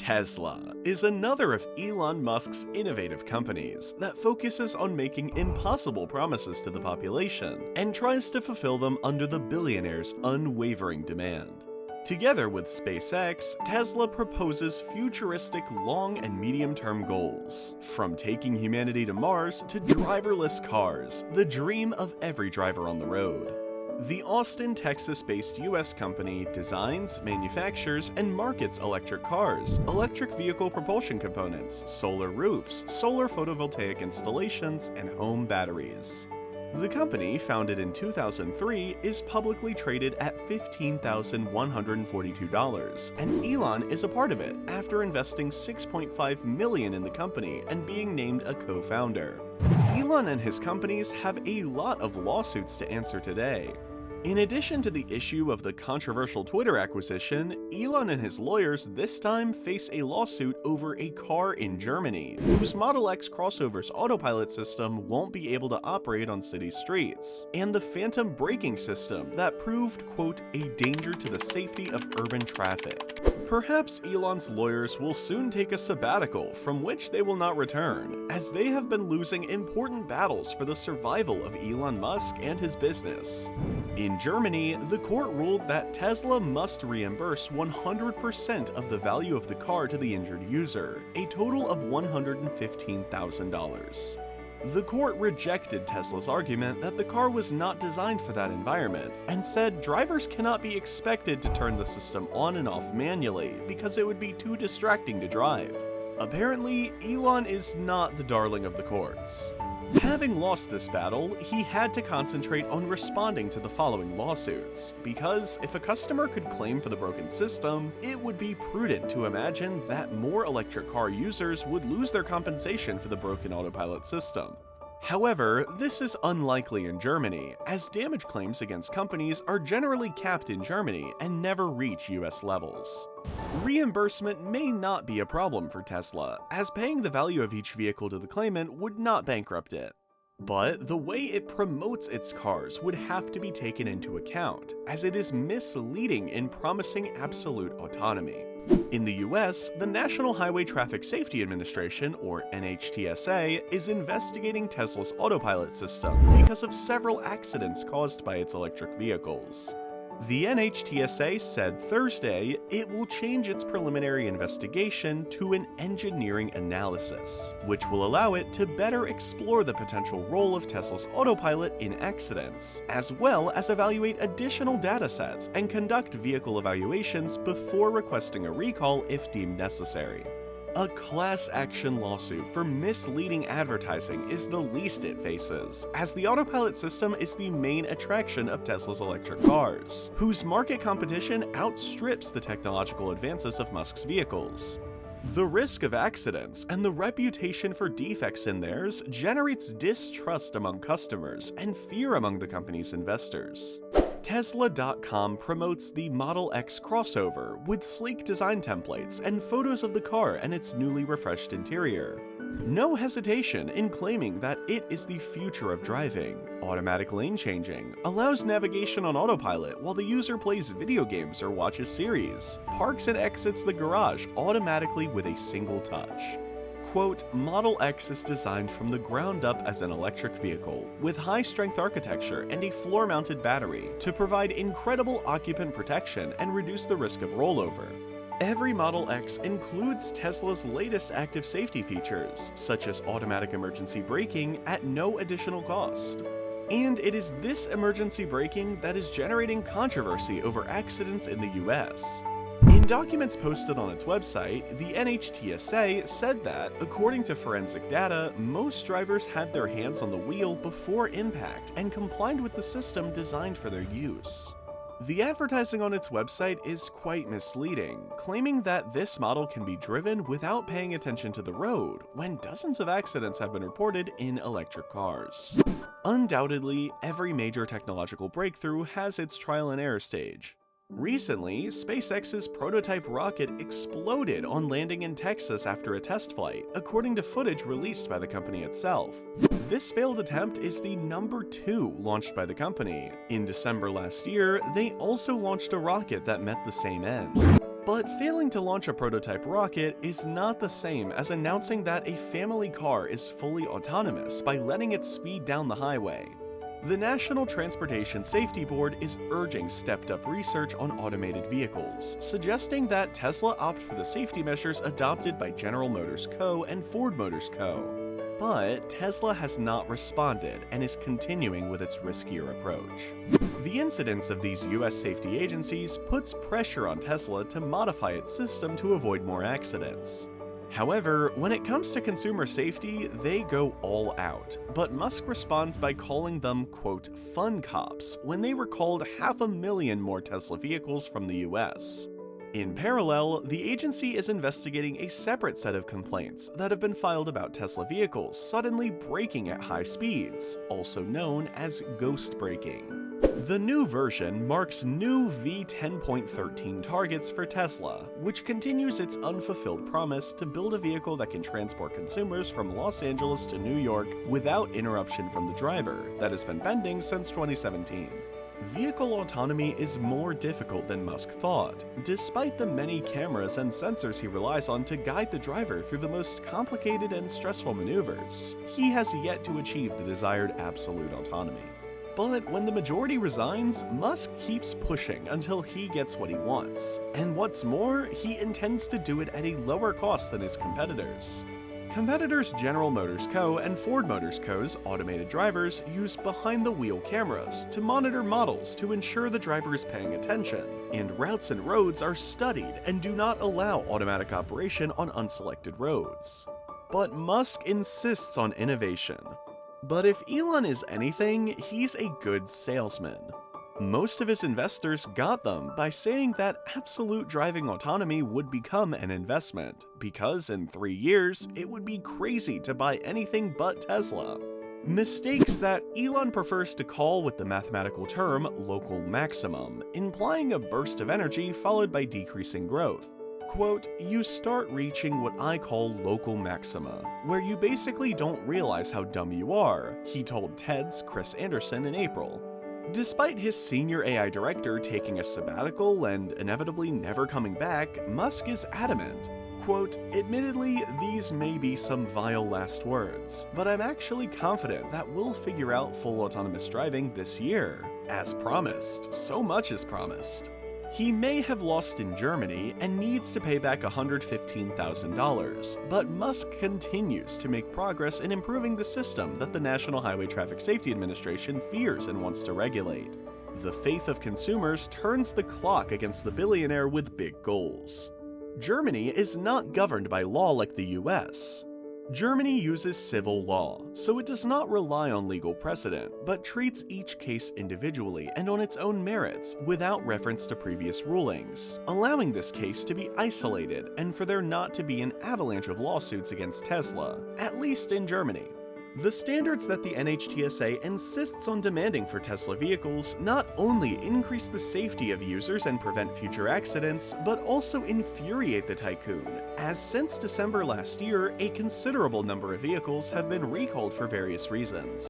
Tesla is another of Elon Musk's innovative companies that focuses on making impossible promises to the population and tries to fulfill them under the billionaire's unwavering demand. Together with SpaceX, Tesla proposes futuristic long and medium-term goals, from taking humanity to Mars to driverless cars, the dream of every driver on the road. The Austin, Texas-based US company designs, manufactures, and markets electric cars, electric vehicle propulsion components, solar roofs, solar photovoltaic installations, and home batteries. The company, founded in 2003, is publicly traded at $15,142, and Elon is a part of it after investing $6.5 million in the company and being named a co-founder. Elon and his companies have a lot of lawsuits to answer today. In addition to the issue of the controversial Twitter acquisition, Elon and his lawyers this time face a lawsuit over a car in Germany, whose Model X crossover's autopilot system won't be able to operate on city streets, and the phantom braking system that proved, quote, a danger to the safety of urban traffic. Perhaps Elon's lawyers will soon take a sabbatical from which they will not return, as they have been losing important battles for the survival of Elon Musk and his business. In Germany, the court ruled that Tesla must reimburse 100% of the value of the car to the injured user, a total of $115,000. The court rejected Tesla's argument that the car was not designed for that environment, and said drivers cannot be expected to turn the system on and off manually because it would be too distracting to drive. Apparently, Elon is not the darling of the courts. Having lost this battle, he had to concentrate on responding to the following lawsuits, because if a customer could claim for the broken system, it would be prudent to imagine that more electric car users would lose their compensation for the broken autopilot system. However, this is unlikely in Germany, as damage claims against companies are generally capped in Germany and never reach US levels. Reimbursement may not be a problem for Tesla, as paying the value of each vehicle to the claimant would not bankrupt it. But the way it promotes its cars would have to be taken into account, as it is misleading in promising absolute autonomy. In the US, the National Highway Traffic Safety Administration, or NHTSA, is investigating Tesla's autopilot system because of several accidents caused by its electric vehicles. The NHTSA said Thursday it will change its preliminary investigation to an engineering analysis, which will allow it to better explore the potential role of Tesla's autopilot in accidents, as well as evaluate additional datasets and conduct vehicle evaluations before requesting a recall if deemed necessary. A class action lawsuit for misleading advertising is the least it faces, as the autopilot system is the main attraction of Tesla's electric cars, whose market competition outstrips the technological advances of Musk's vehicles. The risk of accidents and the reputation for defects in theirs generates distrust among customers and fear among the company's investors. Tesla.com promotes the Model X crossover with sleek design templates and photos of the car and its newly refreshed interior. No hesitation in claiming that it is the future of driving, automatic lane changing, allows navigation on autopilot while the user plays video games or watches series, parks and exits the garage automatically with a single touch. Quote, Model X is designed from the ground up as an electric vehicle, with high-strength architecture and a floor-mounted battery to provide incredible occupant protection and reduce the risk of rollover. Every Model X includes Tesla's latest active safety features, such as automatic emergency braking at no additional cost. And it is this emergency braking that is generating controversy over accidents in the US. In documents posted on its website, the NHTSA said that, according to forensic data, most drivers had their hands on the wheel before impact and complied with the system designed for their use. The advertising on its website is quite misleading, claiming that this model can be driven without paying attention to the road, when dozens of accidents have been reported in electric cars. Undoubtedly, every major technological breakthrough has its trial and error stage. Recently, SpaceX's prototype rocket exploded on landing in Texas after a test flight, according to footage released by the company itself. This failed attempt is the number 2 launched by the company. In December last year, they also launched a rocket that met the same end. But failing to launch a prototype rocket is not the same as announcing that a family car is fully autonomous by letting it speed down the highway. The National Transportation Safety Board is urging stepped-up research on automated vehicles, suggesting that Tesla opt for the safety measures adopted by General Motors Co. and Ford Motors Co. But Tesla has not responded and is continuing with its riskier approach. The incidence of these US safety agencies puts pressure on Tesla to modify its system to avoid more accidents. However, when it comes to consumer safety, they go all out, but Musk responds by calling them, quote, fun cops, when they recalled 500,000 more Tesla vehicles from the US. In parallel, the agency is investigating a separate set of complaints that have been filed about Tesla vehicles suddenly braking at high speeds, also known as ghost braking. The new version marks new V10.13 targets for Tesla, which continues its unfulfilled promise to build a vehicle that can transport consumers from Los Angeles to New York without interruption from the driver that has been pending since 2017. Vehicle autonomy is more difficult than Musk thought, despite the many cameras and sensors he relies on to guide the driver through the most complicated and stressful maneuvers. He has yet to achieve the desired absolute autonomy. But when the majority resigns, Musk keeps pushing until he gets what he wants. And what's more, he intends to do it at a lower cost than his competitors. Competitors General Motors Co. and Ford Motors Co.'s automated drivers use behind-the-wheel cameras to monitor models to ensure the driver is paying attention, and routes and roads are studied and do not allow automatic operation on unselected roads. But Musk insists on innovation. But if Elon is anything, he's a good salesman. Most of his investors got them by saying that absolute driving autonomy would become an investment, because in 3 years, it would be crazy to buy anything but Tesla. Mistakes that Elon prefers to call with the mathematical term local maximum, implying a burst of energy followed by decreasing growth. Quote, you start reaching what I call local maxima, where you basically don't realize how dumb you are, he told TED's Chris Anderson in April. Despite his senior AI director taking a sabbatical and inevitably never coming back, Musk is adamant. Quote, admittedly, these may be some vile last words, but I'm actually confident that we'll figure out full autonomous driving this year. As promised, so much is promised. He may have lost in Germany and needs to pay back $115,000, but Musk continues to make progress in improving the system that the National Highway Traffic Safety Administration fears and wants to regulate. The faith of consumers turns the clock against the billionaire with big goals. Germany is not governed by law like the US. Germany uses civil law, so it does not rely on legal precedent, but treats each case individually and on its own merits, without reference to previous rulings, allowing this case to be isolated and for there not to be an avalanche of lawsuits against Tesla, at least in Germany. The standards that the NHTSA insists on demanding for Tesla vehicles not only increase the safety of users and prevent future accidents, but also infuriate the tycoon, as since December last year, a considerable number of vehicles have been recalled for various reasons.